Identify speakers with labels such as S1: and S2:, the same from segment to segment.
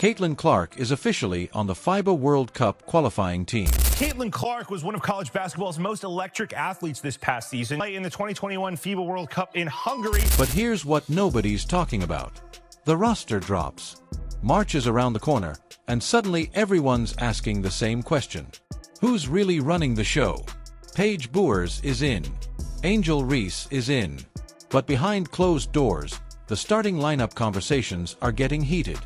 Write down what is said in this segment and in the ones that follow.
S1: Caitlin Clark is officially on the FIBA World Cup qualifying team.
S2: Caitlin Clark was one of college basketball's most electric athletes this past season, in the 2021 FIBA World Cup in Hungary.
S1: But here's what nobody's talking about. The roster drops. March is around the corner, and suddenly everyone's asking the same question. Who's really running the show? Paige Bueckers is in. Angel Reese is in. But behind closed doors, the starting lineup conversations are getting heated.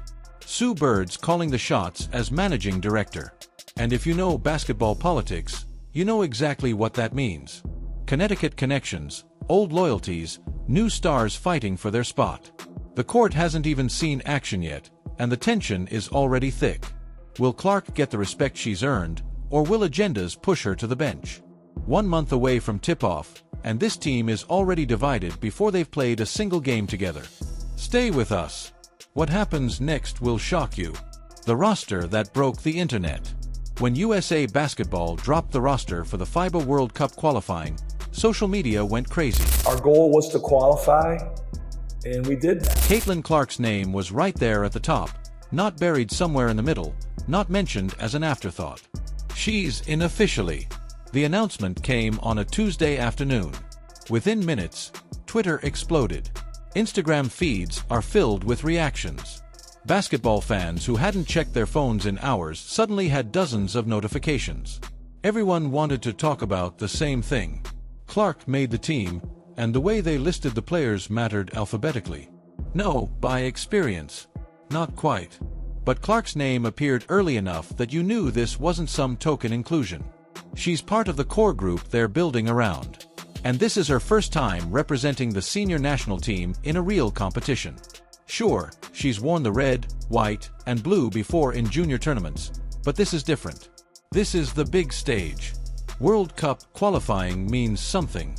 S1: Sue Bird's calling the shots as managing director. And if you know basketball politics, you know exactly what that means. Connecticut connections, old loyalties, new stars fighting for their spot. The court hasn't even seen action yet, and the tension is already thick. Will Clark get the respect she's earned, or will agendas push her to the bench? 1 month away from tip-off, and this team is already divided before they've played a single game together. Stay with us. What happens next will shock you. The roster that broke the internet. When USA Basketball dropped the roster for the FIBA World Cup qualifying, social media went crazy.
S3: Our goal was to qualify, and we did that.
S1: Caitlin Clark's name was right there at the top, not buried somewhere in the middle, not mentioned as an afterthought. She's in officially. The announcement came on a Tuesday afternoon. Within minutes, Twitter exploded. Instagram feeds are filled with reactions. Basketball fans who hadn't checked their phones in hours suddenly had dozens of notifications. Everyone wanted to talk about the same thing. Clark made the team, and the way they listed the players mattered alphabetically. No, by experience. Not quite. But Clark's name appeared early enough that you knew this wasn't some token inclusion. She's part of the core group they're building around. And this is her first time representing the senior national team in a real competition. Sure, she's worn the red, white, and blue before in junior tournaments, but this is different. This is the big stage. World Cup qualifying means something.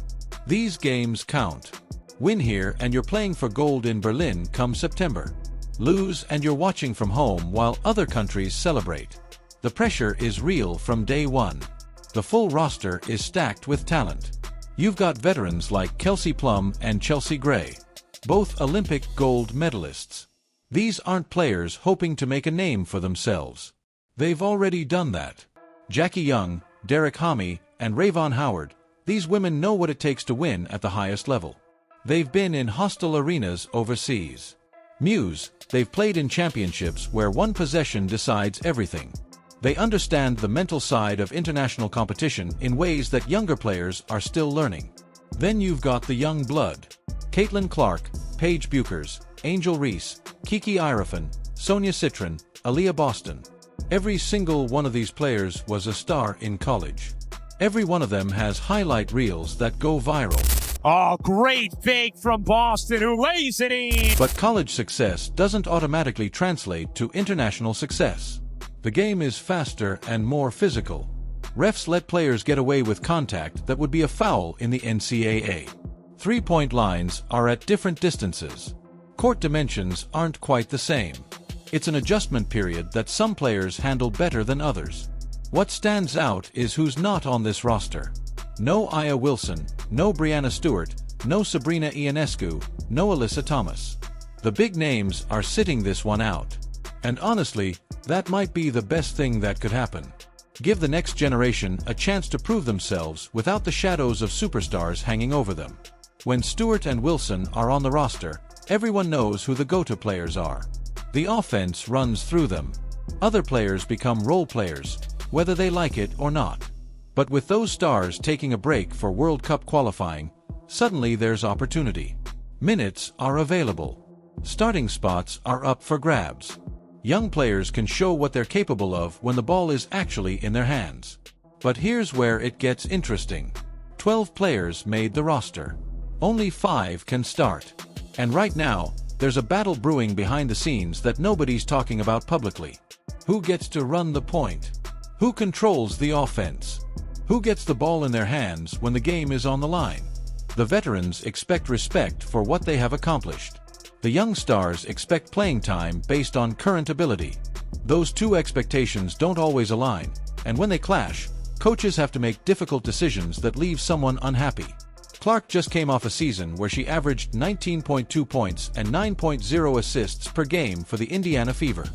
S1: These games count. Win here and you're playing for gold in Berlin come September. Lose and you're watching from home while other countries celebrate. The pressure is real from day one. The full roster is stacked with talent. You've got veterans like Kelsey Plum and Chelsea Gray, both Olympic gold medalists. These aren't players hoping to make a name for themselves. They've already done that. Jackie Young, Derek Homme, and Rayvon Howard, these women know what it takes to win at the highest level. They've been in hostile arenas overseas. Muse, they've played in championships where one possession decides everything. They understand the mental side of international competition in ways that younger players are still learning. Then you've got the young blood. Caitlin Clark, Paige Bueckers, Angel Reese, Kiki Irefan, Sonia Citron, Aaliyah Boston. Every single one of these players was a star in college. Every one of them has highlight reels that go viral.
S4: Oh, great fake from Boston, who lays it in!
S1: But college success doesn't automatically translate to international success. The game is faster and more physical. Refs let players get away with contact that would be a foul in the NCAA. Three-point lines are at different distances. Court dimensions aren't quite the same. It's an adjustment period that some players handle better than others. What stands out is who's not on this roster. No Aya Wilson, no Brianna Stewart, no Sabrina Ionescu, no Alyssa Thomas. The big names are sitting this one out. And honestly, that might be the best thing that could happen. Give the next generation a chance to prove themselves without the shadows of superstars hanging over them. When Stewart and Wilson are on the roster, everyone knows who the go-to players are. The offense runs through them. Other players become role players, whether they like it or not. But with those stars taking a break for World Cup qualifying, suddenly there's opportunity. Minutes are available. Starting spots are up for grabs. Young players can show what they're capable of when the ball is actually in their hands. But here's where it gets interesting. 12 players made the roster. Only 5 can start. And right now, there's a battle brewing behind the scenes that nobody's talking about publicly. Who gets to run the point? Who controls the offense? Who gets the ball in their hands when the game is on the line? The veterans expect respect for what they have accomplished. The young stars expect playing time based on current ability. Those two expectations don't always align, and when they clash, coaches have to make difficult decisions that leave someone unhappy. Clark just came off a season where she averaged 19.2 points and 9.0 assists per game for the Indiana Fever.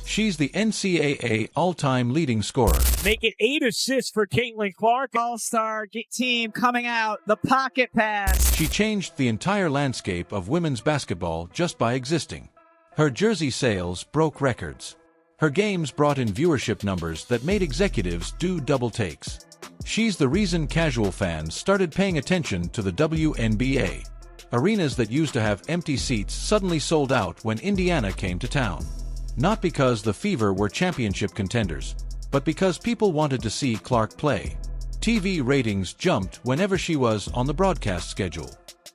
S1: She's the NCAA all-time leading scorer.
S4: Make it 8 assists for Caitlin Clark.
S5: All-star team coming out, the pocket pass.
S1: She changed the entire landscape of women's basketball just by existing. Her jersey sales broke records. Her games brought in viewership numbers that made executives do double takes. She's the reason casual fans started paying attention to the WNBA. Arenas that used to have empty seats suddenly sold out when Indiana came to town. Not because the Fever were championship contenders, but because people wanted to see Clark play. TV ratings jumped whenever she was on the broadcast schedule.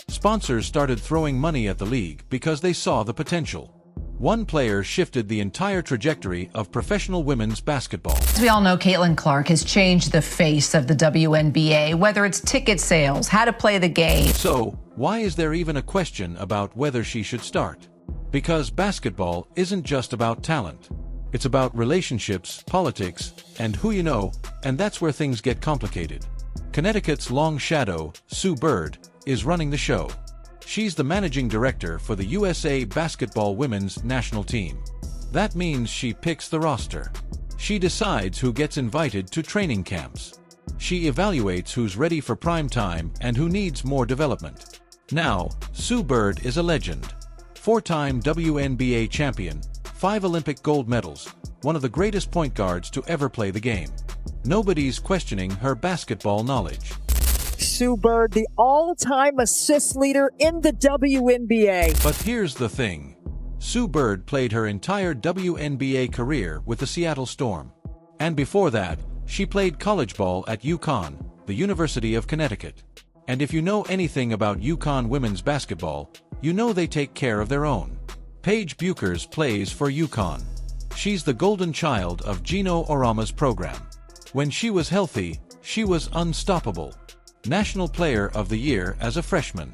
S1: Sponsors started throwing money at the league because they saw the potential. One player shifted the entire trajectory of professional women's basketball.
S6: As we all know, Caitlin Clark has changed the face of the WNBA, whether it's ticket sales, how to play the game.
S1: So, why is there even a question about whether she should start? Because basketball isn't just about talent. It's about relationships, politics, and who you know, and that's where things get complicated. Connecticut's long shadow, Sue Bird, is running the show. She's the managing director for the USA Basketball Women's National Team. That means she picks the roster. She decides who gets invited to training camps. She evaluates who's ready for prime time and who needs more development. Now, Sue Bird is a legend. 4-time WNBA champion, 5 Olympic gold medals, one of the greatest point guards to ever play the game. Nobody's questioning her basketball knowledge.
S5: Sue Bird, the all-time assist leader in the WNBA.
S1: But here's the thing. Sue Bird played her entire WNBA career with the Seattle Storm. And before that, she played college ball at UConn, the University of Connecticut. And if you know anything about UConn women's basketball, you know they take care of their own. Paige Bueckers plays for UConn. She's the golden child of Gino Orama's program. When she was healthy, she was unstoppable. National Player of the Year as a freshman.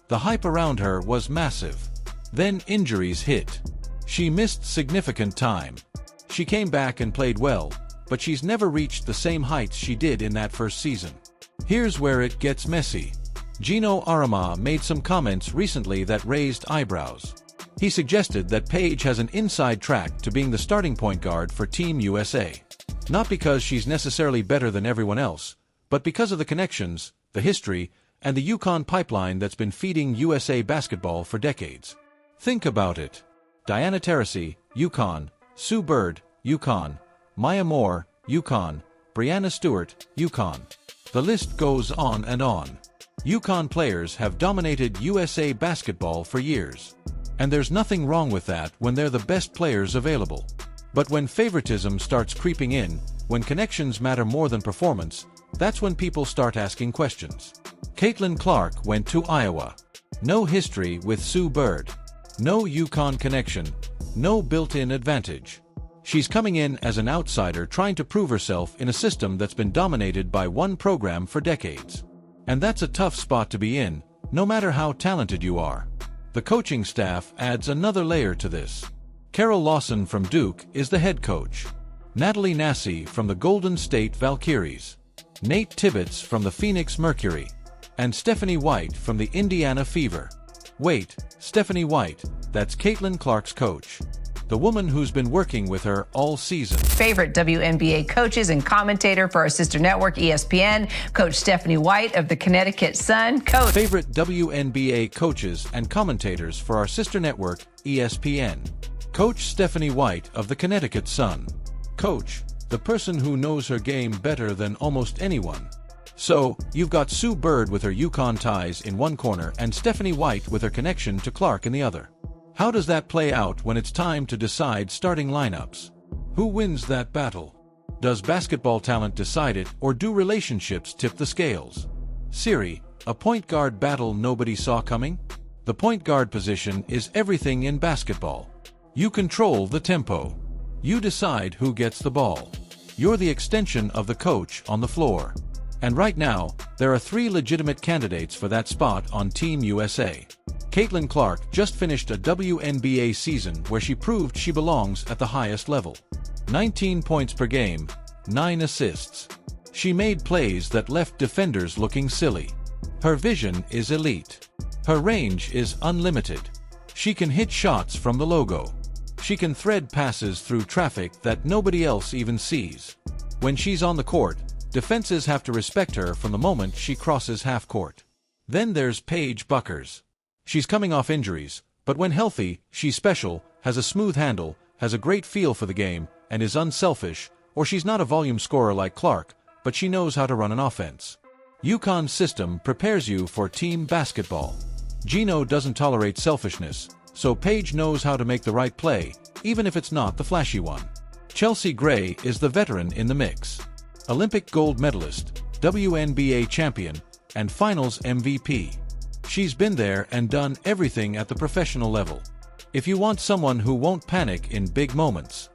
S1: The hype around her was massive. Then injuries hit. She missed significant time. She came back and played well, but she's never reached the same heights she did in that first season. Here's where it gets messy. Gino Orama made some comments recently that raised eyebrows. He suggested that Paige has an inside track to being the starting point guard for Team USA. Not because she's necessarily better than everyone else, but because of the connections, the history, and the UConn pipeline that's been feeding USA basketball for decades. Think about it. Diana Taurasi, UConn; Sue Bird, UConn; Maya Moore, UConn; Breanna Stewart, UConn. The list goes on and on. UConn players have dominated USA basketball for years. And there's nothing wrong with that when they're the best players available. But when favoritism starts creeping in, when connections matter more than performance, that's when people start asking questions. Caitlin Clark went to Iowa. No history with Sue Bird. No UConn connection. No built-in advantage. She's coming in as an outsider trying to prove herself in a system that's been dominated by one program for decades. And that's a tough spot to be in, no matter how talented you are. The coaching staff adds another layer to this. Carol Lawson from Duke is the head coach. Natalie Nassi from the Golden State Valkyries. Nate Tibbetts from the Phoenix Mercury. And Stephanie White from the Indiana Fever. Wait, Stephanie White, that's Caitlin Clark's coach. The woman who's been working with her all season.
S6: Favorite WNBA coaches and commentator for our sister network, ESPN, Coach Stephanie White of the Connecticut Sun. Coach.
S1: Favorite WNBA coaches and commentators for our sister network, ESPN. Coach Stephanie White of the Connecticut Sun. Coach, the person who knows her game better than almost anyone. So, you've got Sue Bird with her UConn ties in one corner and Stephanie White with her connection to Clark in the other. How does that play out when it's time to decide starting lineups? Who wins that battle? Does basketball talent decide it, or do relationships tip the scales? Siri, a point guard battle nobody saw coming? The point guard position is everything in basketball. You control the tempo. You decide who gets the ball. You're the extension of the coach on the floor. And right now, there are 3 legitimate candidates for that spot on Team USA. Caitlin Clark just finished a WNBA season where she proved she belongs at the highest level. 19 points per game, 9 assists. She made plays that left defenders looking silly. Her vision is elite. Her range is unlimited. She can hit shots from the logo. She can thread passes through traffic that nobody else even sees. When she's on the court, defenses have to respect her from the moment she crosses half court. Then there's Paige Bueckers. She's coming off injuries, but when healthy, she's special, has a smooth handle, has a great feel for the game, and is unselfish, or she's not a volume scorer like Clark, but she knows how to run an offense. UConn's system prepares you for team basketball. Gino doesn't tolerate selfishness, so Paige knows how to make the right play, even if it's not the flashy one. Chelsea Gray is the veteran in the mix. Olympic gold medalist, WNBA champion, and finals MVP. She's been there and done everything at the professional level. If you want someone who won't panic in big moments,